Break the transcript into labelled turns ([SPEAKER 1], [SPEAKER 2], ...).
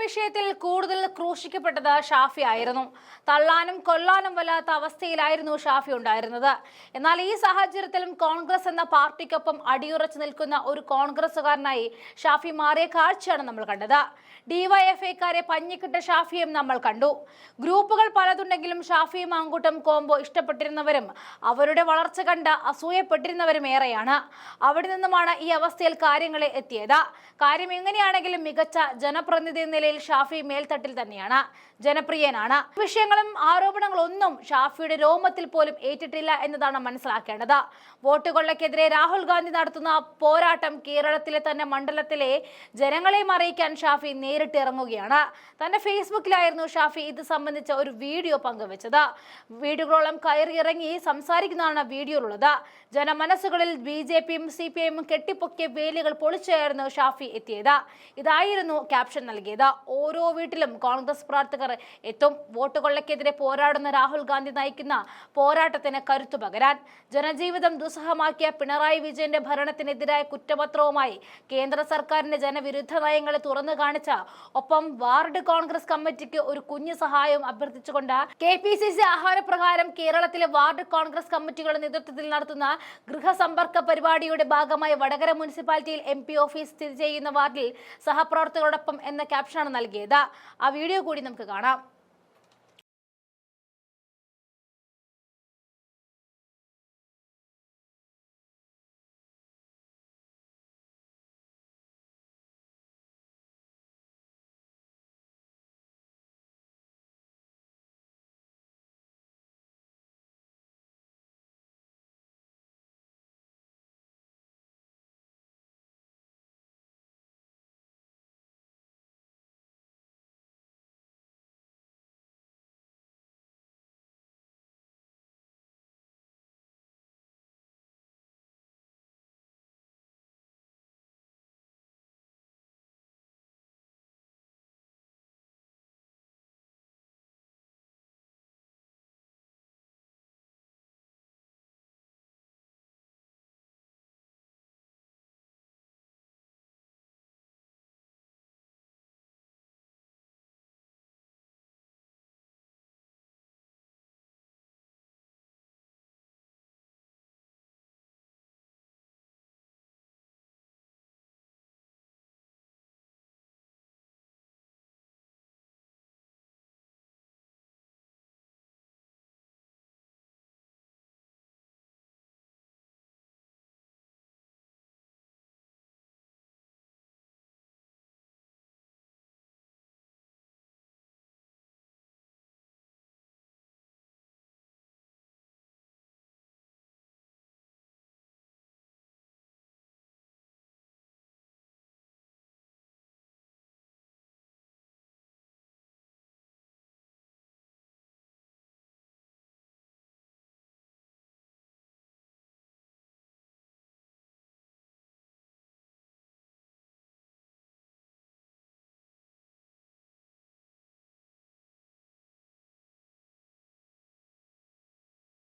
[SPEAKER 1] വിഷയത്തിൽ കൂടുതൽ ക്രൂശിക്കപ്പെട്ടത് ഷാഫി ആയിരുന്നു. തള്ളാനും കൊല്ലാനും വല്ലാത്ത അവസ്ഥയിലായിരുന്നു ഷാഫി ഉണ്ടായിരുന്നത്. എന്നാൽ ഈ സാഹചര്യത്തിലും കോൺഗ്രസ് എന്ന പാർട്ടിക്കൊപ്പം അടിയുറച്ചു നിൽക്കുന്ന ഒരു കോൺഗ്രസുകാരനായി ഷാഫി മാറിയ കാഴ്ചയാണ് നമ്മൾ കണ്ടത്. ഡിവൈഎഫ്ഐക്കാരെ പഞ്ഞിക്കിട്ട ഷാഫിയും നമ്മൾ കണ്ടു. ഗ്രൂപ്പുകൾ പലതുണ്ടെങ്കിലും ഷാഫിയും മാങ്കൂട്ടം കോംബോ ഇഷ്ടപ്പെട്ടിരുന്നവരും അവരുടെ വളർച്ച കണ്ട് അസൂയപ്പെട്ടിരുന്നവരും ഏറെയാണ്. അവിടെ നിന്നുമാണ് ഈ അവസ്ഥയിൽ കാര്യങ്ങളെ എത്തിയത്. കാര്യം എങ്ങനെയാണെങ്കിലും മികച്ച ജനപ്രതിനിധി എന്ന നിലയിൽ ഷാഫി മേൽത്തട്ടിൽ തന്നെയാണ്, ജനപ്രിയനാണ്. വിഷയങ്ങളും ആരോപണങ്ങളും ഒന്നും ഷാഫിയുടെ രോമത്തിൽ പോലും ഏറ്റിട്ടില്ല എന്നതാണ് മനസ്സിലാക്കേണ്ടത്. വോട്ട് കൊള്ളയ്ക്കെതിരെ രാഹുൽ ഗാന്ധി നടത്തുന്ന പോരാട്ടം കേരളത്തിലെ തന്നെ മണ്ഡലത്തിലെ ജനങ്ങളെയും അറിയിക്കാൻ ഷാഫി നേരിട്ട് ഇറങ്ങുകയാണ്. തന്റെ ഫേസ്ബുക്കിലായിരുന്നു ഷാഫി ഇത് സംബന്ധിച്ച ഒരു വീഡിയോ പങ്കുവച്ചത്. വീഡിയോകളോളം കയറിയിറങ്ങി സംസാരിക്കുന്നതാണ് വീഡിയോയിലുള്ളത്. ജനമനസ്സുകളിൽ BJPയും CPIയും കെട്ടിപ്പൊക്കിയ വേലികൾ പൊളിച്ചായിരുന്നു ഷാഫി എത്തിയത്. ഇതായിരുന്നു ക്യാപ്ഷൻ നൽകിയത്. ഓരോ വീട്ടിലും കോൺഗ്രസ് പ്രവർത്തകർ എത്തും. വോട്ട് കൊള്ളയ്ക്കെതിരെ പോരാടുന്ന രാഹുൽ ഗാന്ധി നയിക്കുന്ന പോരാട്ടത്തിന് കരുത്തു പകരാൻ. ജനജീവിതം ദുസ്സഹമാക്കിയ പിണറായി വിജയന്റെ ഭരണത്തിനെതിരായ കുറ്റപത്രവുമായി കേന്ദ്ര സർക്കാരിന്റെ ജനവിരുദ്ധ നയങ്ങളെ തുറന്നു കാണിച്ച ഒപ്പം വാർഡ് കോൺഗ്രസ് കമ്മിറ്റിക്ക് ഒരു കുഞ്ഞു സഹായവും അഭ്യർത്ഥിച്ചുകൊണ്ട് KPCC ആഹ്വാനപ്രകാരം കേരളത്തിലെ വാർഡ് കോൺഗ്രസ് കമ്മിറ്റികളുടെ നേതൃത്വത്തിൽ നടത്തുന്ന ഗൃഹസമ്പർക്ക പരിപാടിയുടെ ഭാഗമായി വടകര മുനിസിപ്പാലിറ്റിയിൽ MP ഓഫീസ് സ്ഥിതി ചെയ്യുന്ന വാർഡിൽ സഹപ്രവർത്തകരോടൊപ്പം എന്ന ക്യാപ്ഷനാണ് നൽകിയത്. ആ വീഡിയോ കൂടി നമുക്ക് കാണാം.